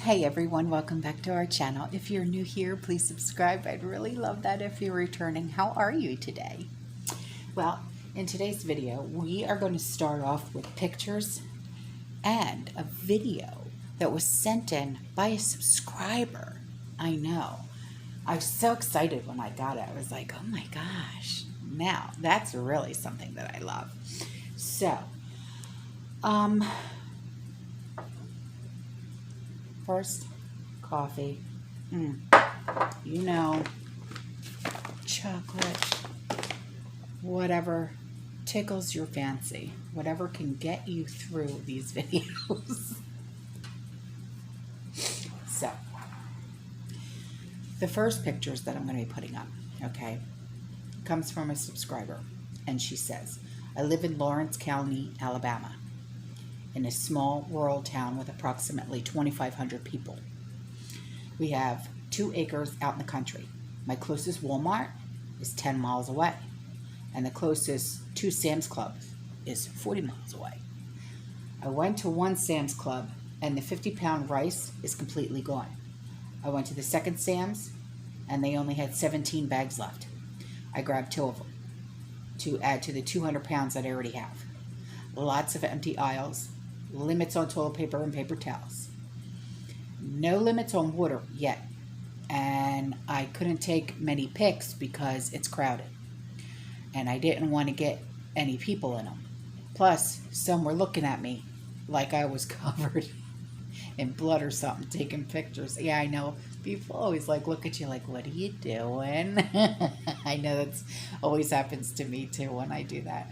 Hey everyone, welcome back to our channel. If you're new here, please subscribe. I'd really love that if you're returning. How are you today? Well, in today's video, we are going to start off with pictures and a video that was sent in by a subscriber. I know. I was so excited when I got it. I was like, oh my gosh. Now, that's really something that I love. So, first, coffee. You know, chocolate, whatever tickles your fancy, whatever can get you through these videos. So, the first pictures that I'm going to be putting up, okay, comes from a subscriber, and she says, I live in Lawrence County, Alabama, in a small rural town with approximately 2,500 people. We have 2 acres out in the country. My closest Walmart is 10 miles away, and the closest 2 Sam's Club is 40 miles away. I went to one Sam's Club, and the 50-pound rice is completely gone. I went to the second Sam's, and they only had 17 bags left. I grabbed 2 of them to add to the 200 pounds that I already have. Lots of empty aisles, limits on toilet paper and paper towels. No limits on water yet, and I couldn't take many pics because it's crowded, and I didn't want to get any people in them. Plus, some were looking at me like I was covered in blood or something, taking pictures. Yeah, I know. People always look at you like, what are you doing? I know that's always happens to me too when I do that.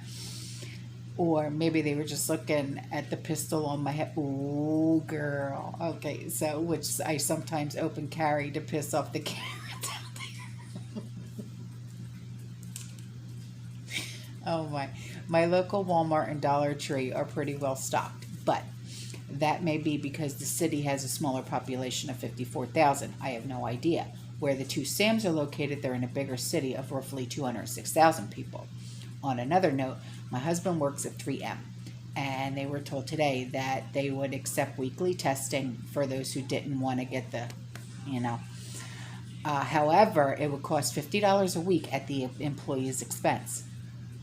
Or maybe they were just looking at the pistol on my head. Ooh, girl. Okay, so which I sometimes open carry to piss off the Karens out there. Oh my. My local Walmart and Dollar Tree are pretty well stocked, but that may be because the city has a smaller population of 54,000. I have no idea. Where the 2 Sam's are located, they're in a bigger city of roughly 206,000 people. On another note, my husband works at 3M, and they were told today that they would accept weekly testing for those who didn't want to get the, however, it would cost $50 a week at the employee's expense.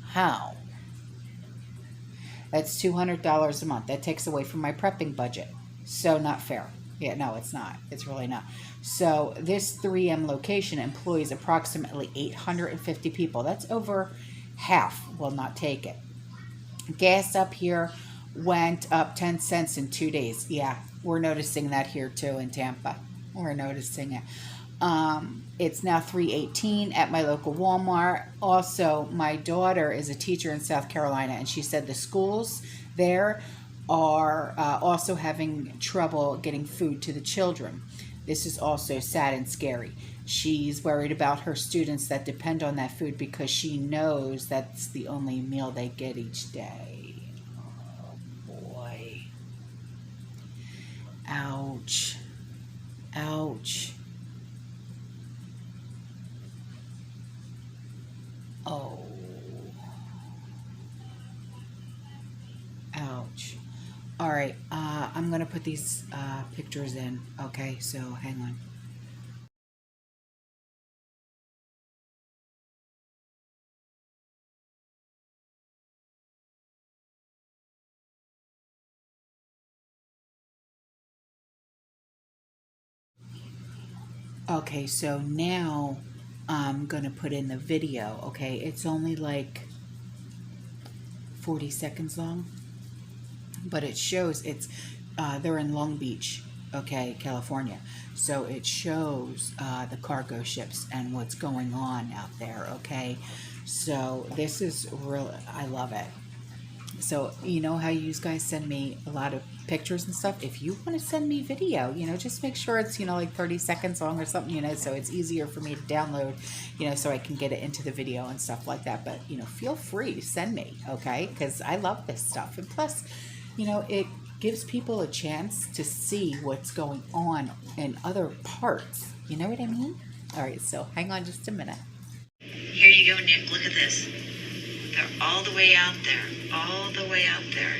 How? That's $200 a month. That takes away from my prepping budget. So not fair. Yeah, no, it's not. It's really not. So this 3M location employs approximately 850 people. That's over half will not take it. Gas up here went up 10 cents in 2 days. Yeah, we're noticing that here too in Tampa. We're noticing it. It's now $3.18 at my local Walmart. Also, my daughter is a teacher in South Carolina, and she said the schools there are also having trouble getting food to the children. This is also sad and scary. She's worried about her students that depend on that food because she knows that's the only meal they get each day. Oh boy. Ouch. Ouch. Oh. Ouch. All right, I'm going to put these pictures in. Okay, so hang on. Okay, so now I'm going to put in the video, okay? It's only like 40 seconds long, but it shows they're in Long Beach, okay, California. So it shows the cargo ships and what's going on out there, okay? So this is really, I love it. So, you know how you guys send me a lot of pictures and stuff? If you want to send me video, just make sure it's, like 30 seconds long or something, so it's easier for me to download, so I can get it into the video and stuff like that. But, feel free to send me, okay? Because I love this stuff. And plus, it gives people a chance to see what's going on in other parts. You know what I mean? All right, so hang on just a minute. Here you go, Nick. Look at this. They're all the way out there. All the way out there.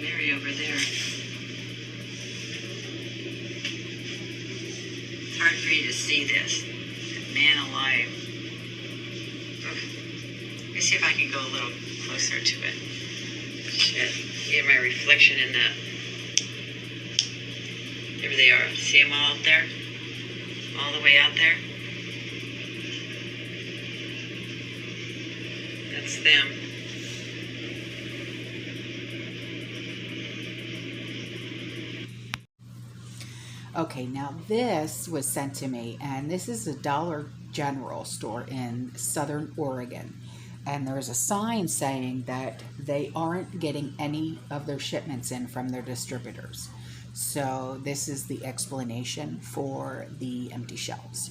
Mary over there. It's hard for you to see this. Man alive. Let me see if I can go a little closer to it. Shit. Get my reflection in the... There they are. See them all out there? All the way out there? That's them. Okay, now this was sent to me, and this is a Dollar General store in Southern Oregon. And there's a sign saying that they aren't getting any of their shipments in from their distributors. So this is the explanation for the empty shelves.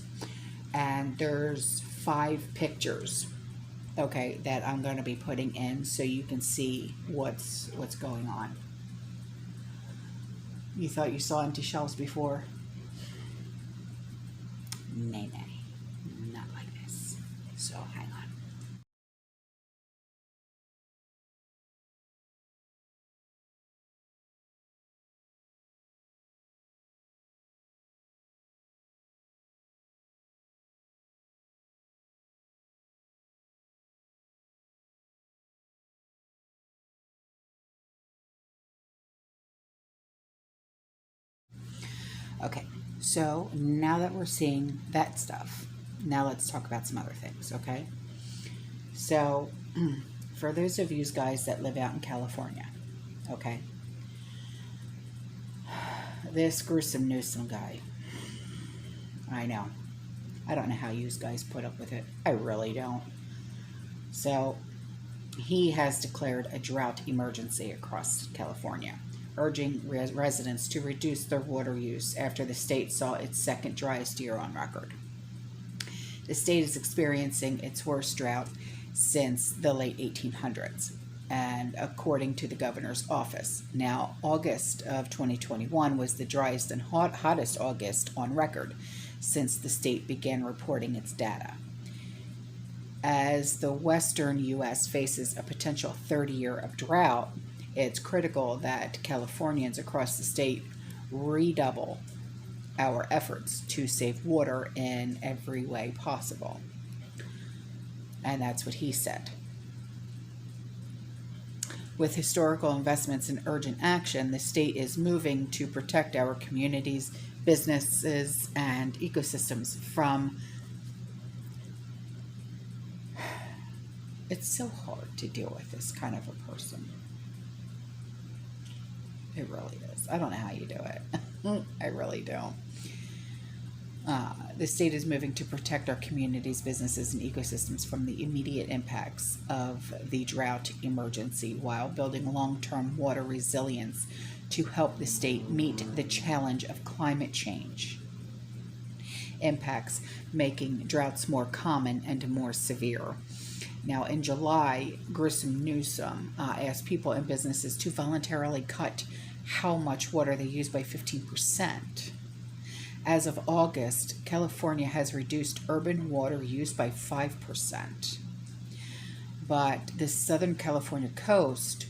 And there's 5 pictures, okay, that I'm going to be putting in so you can see what's going on. You thought you saw empty shelves before? Nay, not like this. So hang on. Okay, so now that we're seeing that stuff, now let's talk about some other things, okay? So, for those of you guys that live out in California, okay, this gruesome Newsom guy, I know. I don't know how you guys put up with it. I really don't. So, he has declared a drought emergency across California, urging residents to reduce their water use after the state saw its second driest year on record. The state is experiencing its worst drought since the late 1800s, and according to the governor's office. Now, August of 2021 was the driest and hottest August on record since the state began reporting its data. As the western U.S. faces a potential third year of drought, it's critical that Californians across the state redouble our efforts to save water in every way possible. And that's what he said. With historical investments in urgent action, the state is moving to protect our communities, businesses, and ecosystems from... It's so hard to deal with this kind of a person. It really is. I don't know how you do it. I really don't. The state is moving to protect our communities, businesses, and ecosystems from the immediate impacts of the drought emergency while building long-term water resilience to help the state meet the challenge of climate change impacts, making droughts more common and more severe. Now, in July, gruesome Newsom asked people and businesses to voluntarily cut how much water they use by 15%. As of August, California has reduced urban water use by 5%. But the Southern California coast,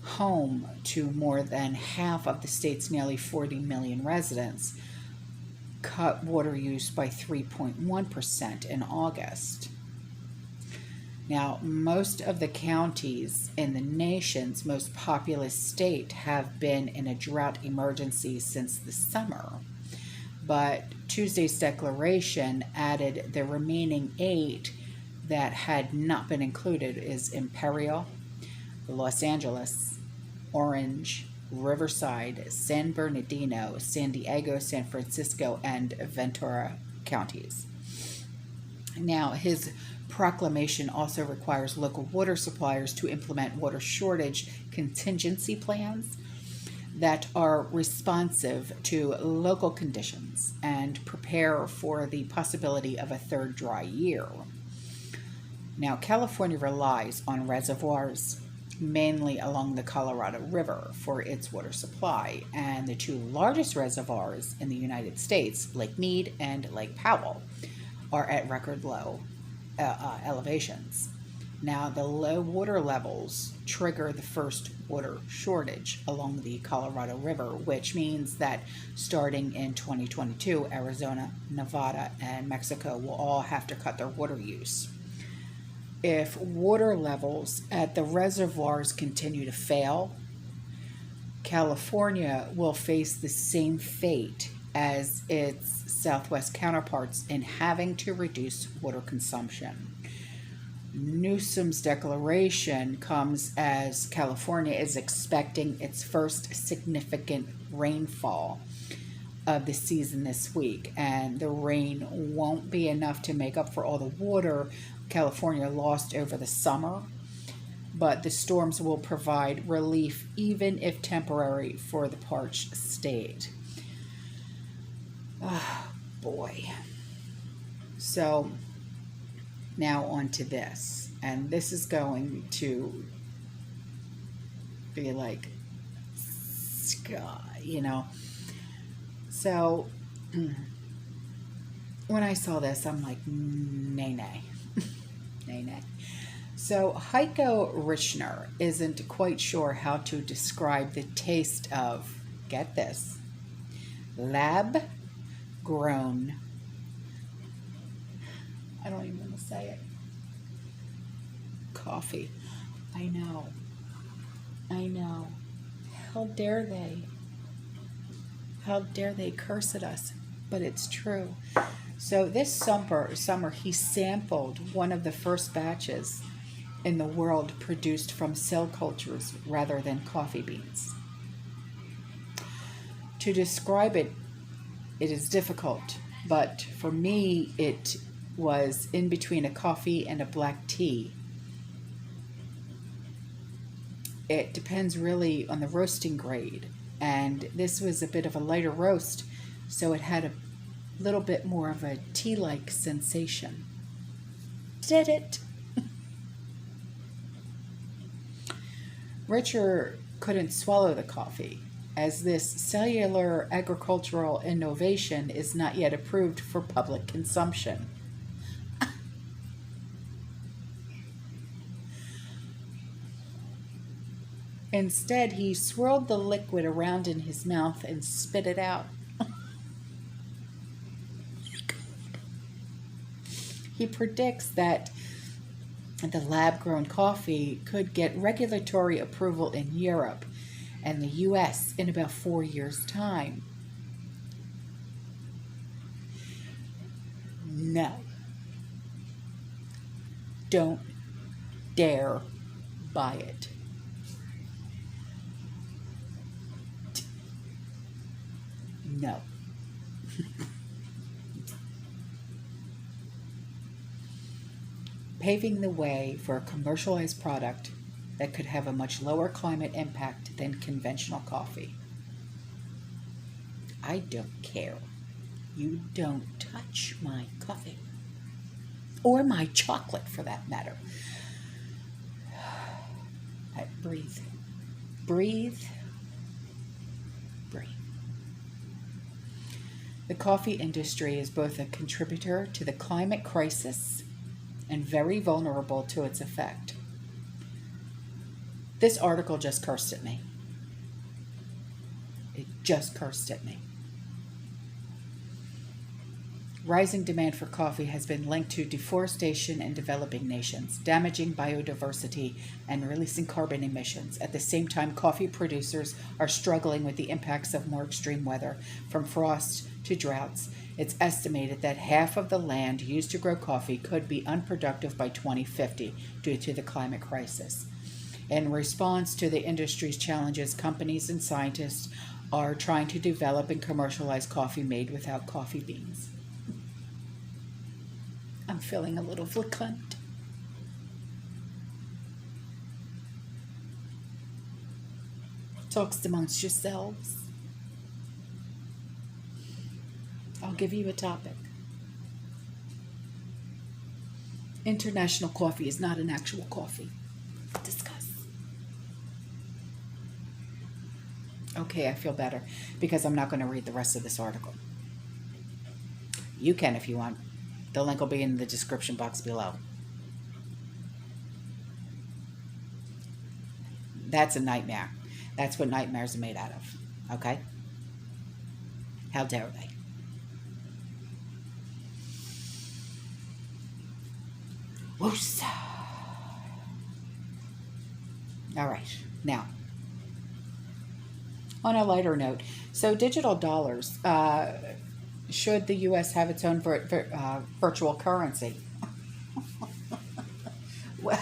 home to more than half of the state's nearly 40 million residents, cut water use by 3.1% in August. Now, most of the counties in the nation's most populous state have been in a drought emergency since the summer. But Tuesday's declaration added the remaining 8 that had not been included is Imperial, Los Angeles, Orange, Riverside, San Bernardino, San Diego, San Francisco, and Ventura counties. Now, his proclamation also requires local water suppliers to implement water shortage contingency plans that are responsive to local conditions and prepare for the possibility of a third dry year. Now, California relies on reservoirs, mainly along the Colorado River, for its water supply, and the 2 largest reservoirs in the United States, Lake Mead and Lake Powell, are at record low elevations. Now, the low water levels trigger the first water shortage along the Colorado River, which means that starting in 2022, Arizona, Nevada, and Mexico will all have to cut their water use. If water levels at the reservoirs continue to fail, California will face the same fate as its Southwest counterparts in having to reduce water consumption. Newsom's declaration comes as California is expecting its first significant rainfall of the season this week, and the rain won't be enough to make up for all the water California lost over the summer, but the storms will provide relief, even if temporary, for the parched state. Oh, boy. So now on to this, and this is going to be like, you know. So when I saw this, I'm like, nay, nay, nay, nay. So Heiko Richner isn't quite sure how to describe the taste of, get this, lab-grown, I don't even want to say it, coffee. I know. How dare they? How dare they curse at us? But it's true. So this summer he sampled one of the first batches in the world produced from cell cultures rather than coffee beans. To describe it, it is difficult, but for me it was in between a coffee and a black tea. It depends really on the roasting grade, and this was a bit of a lighter roast, so it had a little bit more of a tea-like sensation. Did it? Richard couldn't swallow the coffee, as this cellular agricultural innovation is not yet approved for public consumption. Instead, he swirled the liquid around in his mouth and spit it out. He predicts that the lab-grown coffee could get regulatory approval in Europe and the U.S. in about 4 years' time. No. Don't dare buy it. No. Paving the way for a commercialized product that could have a much lower climate impact than conventional coffee. I don't care. You don't touch my coffee. Or my chocolate, for that matter. Breathe. Breathe. Breathe. The coffee industry is both a contributor to the climate crisis and very vulnerable to its effect. This article just cursed at me. It just cursed at me. Rising demand for coffee has been linked to deforestation in developing nations, damaging biodiversity and releasing carbon emissions. At the same time, coffee producers are struggling with the impacts of more extreme weather, from frost to droughts. It's estimated that half of the land used to grow coffee could be unproductive by 2050 due to the climate crisis. In response to the industry's challenges, companies and scientists are trying to develop and commercialize coffee made without coffee beans. I'm feeling a little verklempt. Talks amongst yourselves. I'll give you a topic. International coffee is not an actual coffee. Discuss. Okay, I feel better because I'm not going to read the rest of this article. You can if you want. The link will be in the description box below. That's a nightmare. That's what nightmares are made out of. Okay? How dare they? Whoosh. All right. Now, on a lighter note, so digital dollars, should the U.S. have its own virtual currency? Well,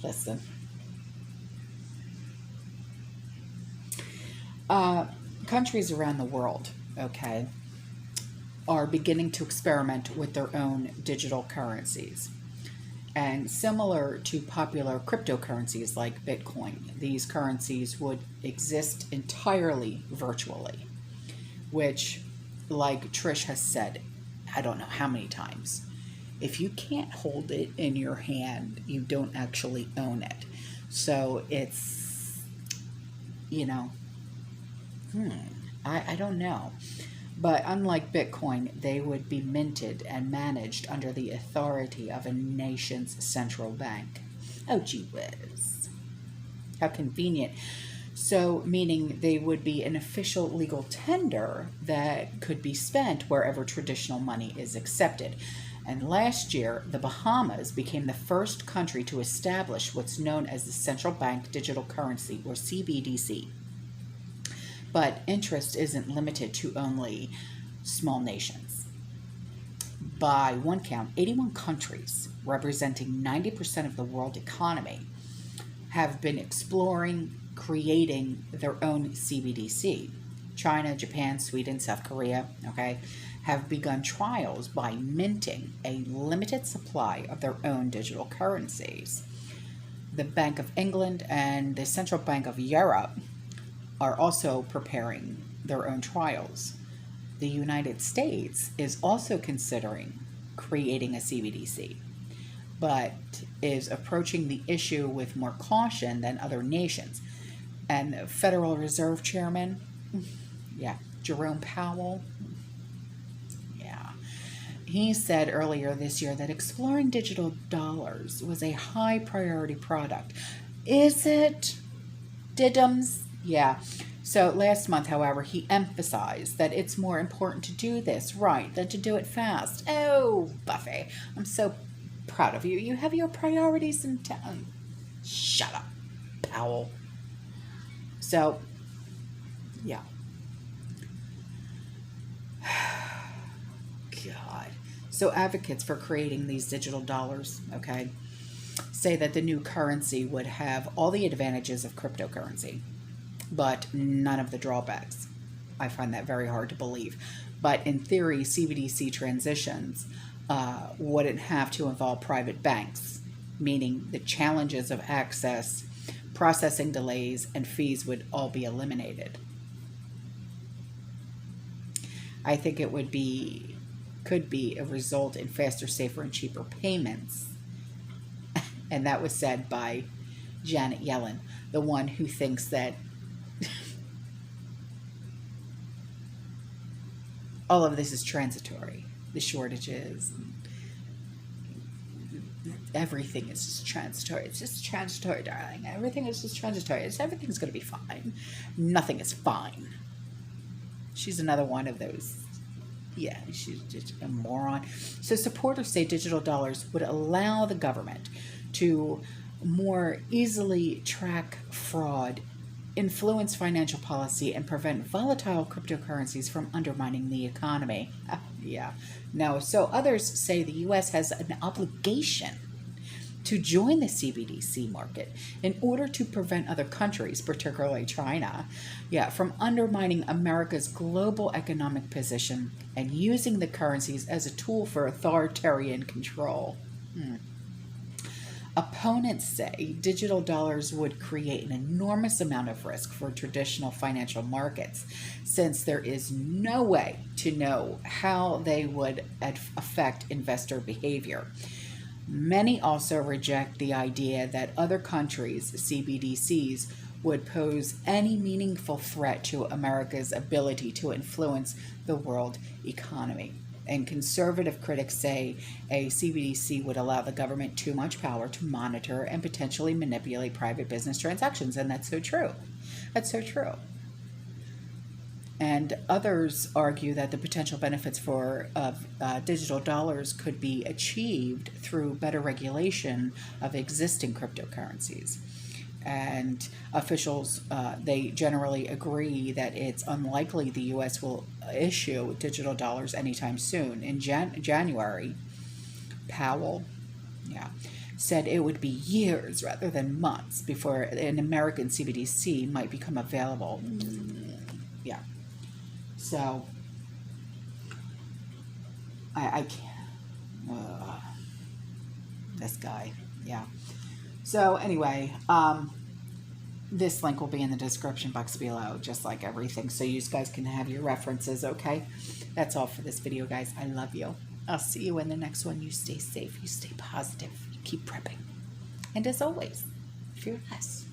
listen. Countries around the world, okay, are beginning to experiment with their own digital currencies. And similar to popular cryptocurrencies like Bitcoin, these currencies would exist entirely virtually, which, like Trish has said, I don't know how many times, if you can't hold it in your hand, you don't actually own it. So it's, you know, I don't know. But unlike Bitcoin, they would be minted and managed under the authority of a nation's central bank. Oh, gee whiz. How convenient. So, meaning they would be an official legal tender that could be spent wherever traditional money is accepted. And last year, the Bahamas became the first country to establish what's known as the Central Bank Digital Currency, or CBDC. But interest isn't limited to only small nations. By one count, 81 countries, representing 90% of the world economy, have been exploring creating their own CBDC. China, Japan, Sweden, South Korea, okay, have begun trials by minting a limited supply of their own digital currencies. The Bank of England and the Central Bank of Europe are also preparing their own trials. The United States is also considering creating a CBDC, but is approaching the issue with more caution than other nations. And the Federal Reserve Chairman, Jerome Powell, he said earlier this year that exploring digital dollars was a high priority product. Is it? Diddums? Yeah. So last month, however, he emphasized that it's more important to do this right than to do it fast. Oh, Buffy, I'm so proud of you. You have your priorities in town. Shut up, Powell. So, yeah. God. So advocates for creating these digital dollars, okay, say that the new currency would have all the advantages of cryptocurrency, but none of the drawbacks. I find that very hard to believe. But in theory, CBDC transitions wouldn't have to involve private banks, meaning the challenges of access, processing delays, and fees would all be eliminated. I think it could be a result in faster, safer, and cheaper payments. And that was said by Janet Yellen, the one who thinks that all of this is transitory. The shortages, everything is just transitory. It's just transitory, darling. Everything is just transitory. Everything's going to be fine. Nothing is fine. She's another one of those. Yeah, she's just a moron. So supporters say digital dollars would allow the government to more easily track fraud, influence financial policy, and prevent volatile cryptocurrencies from undermining the economy. No. So others say the U.S. has an obligation to join the CBDC market in order to prevent other countries, particularly China, from undermining America's global economic position and using the currencies as a tool for authoritarian control. Opponents say digital dollars would create an enormous amount of risk for traditional financial markets, since there is no way to know how they would affect investor behavior. Many also reject the idea that other countries' CBDCs would pose any meaningful threat to America's ability to influence the world economy. And conservative critics say a CBDC would allow the government too much power to monitor and potentially manipulate private business transactions. And that's so true. That's so true. And others argue that the potential benefits of digital dollars could be achieved through better regulation of existing cryptocurrencies. And officials, they generally agree that it's unlikely the U.S. will issue digital dollars anytime soon. In January, Powell, said it would be years rather than months before an American CBDC might become available. Yeah. So, I can't. This guy, yeah. So anyway, this link will be in the description box below, just like everything, so you guys can have your references, okay? That's all for this video, guys. I love you. I'll see you in the next one. You stay safe. You stay positive. You keep prepping. And as always, fear less.